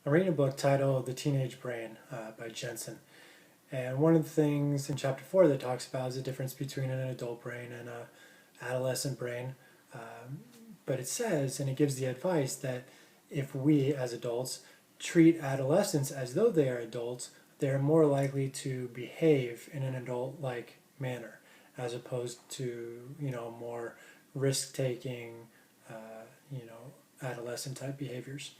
I'm reading a book titled The Teenage Brain by Jensen. And one of the things in chapter 4 that talks about is the difference between an adult brain and an adolescent brain. But it says, and it gives the advice that if we as adults treat adolescents as though they are adults, they're more likely to behave in an adult-like manner, as opposed to, more risk-taking, adolescent-type behaviors.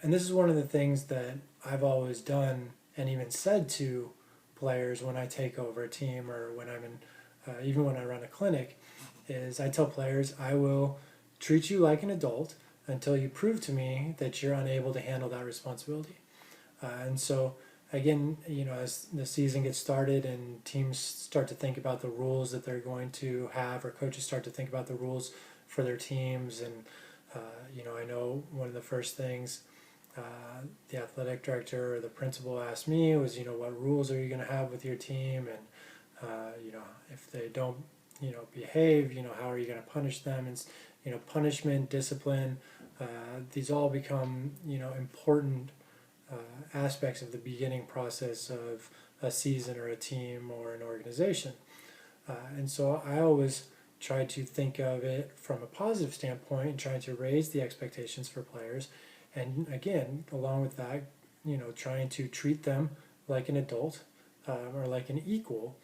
And this is one of the things that I've always done and even said to players when I take over a team or when I'm in, even when I run a clinic, is I tell players I will treat you like an adult until you prove to me that you're unable to handle that responsibility. And so again, as the season gets started and teams start to think about the rules that they're going to have, or coaches start to think about the rules for their teams, and I know one of the first things the athletic director or the principal asked me was, what rules are you going to have with your team, and if they don't, behave, how are you going to punish them, and punishment, discipline, these all become, important aspects of the beginning process of a season or a team or an organization. And so I always try to think of it from a positive standpoint and try to raise the expectations for players. And again, along with that, trying to treat them like an adult or like an equal,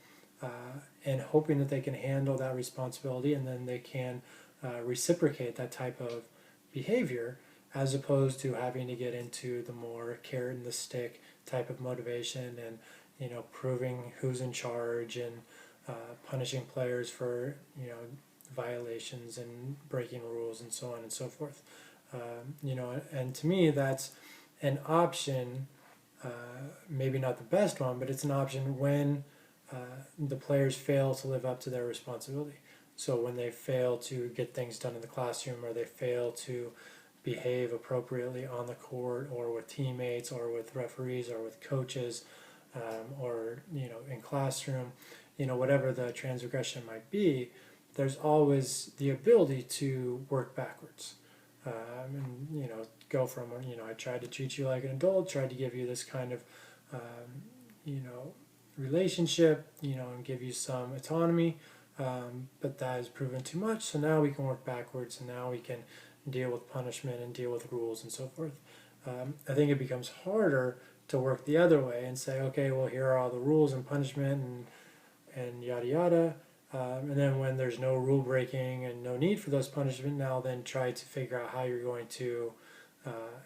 and hoping that they can handle that responsibility and then they can reciprocate that type of behavior, as opposed to having to get into the more carrot and the stick type of motivation and proving who's in charge and punishing players for violations and breaking rules and so on and so forth. And to me that's an option, maybe not the best one, but it's an option when the players fail to live up to their responsibility. So when they fail to get things done in the classroom, or they fail to behave appropriately on the court or with teammates or with referees or with coaches, or in classroom, whatever the transgression might be, there's always the ability to work backwards. And go from, I tried to treat you like an adult, tried to give you this kind of relationship, and give you some autonomy, but that has proven too much, so now we can work backwards, and now we can deal with punishment and deal with rules and so forth. I think it becomes harder to work the other way and say, okay, well, here are all the rules and punishment and yada yada, and then when there's no rule breaking and no need for those punishment, now then try to figure out how you're going to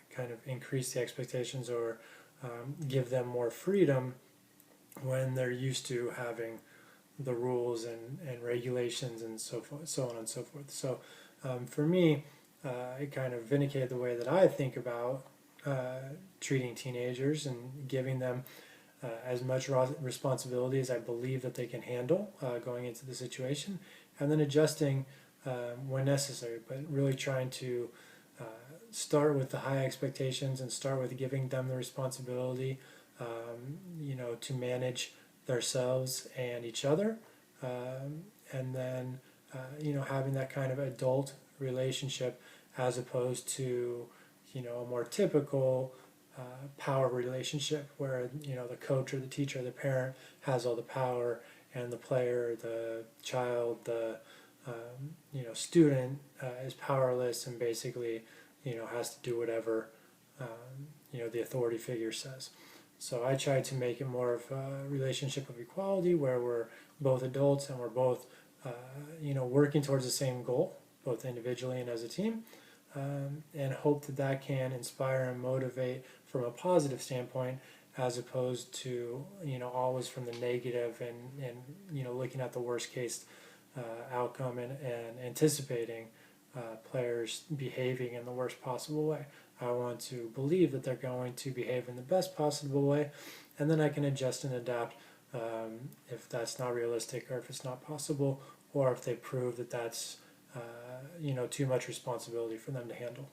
kind of increase the expectations, or give them more freedom when they're used to having the rules and regulations and so forth, so on and so forth. So for me, it kind of vindicated the way that I think about treating teenagers and giving them as much responsibility as I believe that they can handle going into the situation, and then adjusting when necessary, but really trying to start with the high expectations and start with giving them the responsibility, to manage themselves and each other, and then having that kind of adult relationship, as opposed to a more typical power relationship where the coach or the teacher or the parent has all the power, and the player, the child, the student is powerless and basically has to do whatever the authority figure says. So I try to make it more of a relationship of equality, where we're both adults and we're both working towards the same goal, both individually and as a team, and hope that that can inspire and motivate from a positive standpoint, as opposed to always from the negative and looking at the worst case outcome and anticipating players behaving in the worst possible way. I want to believe that they're going to behave in the best possible way, and then I can adjust and adapt if that's not realistic, or if it's not possible, or if they prove that that's too much responsibility for them to handle.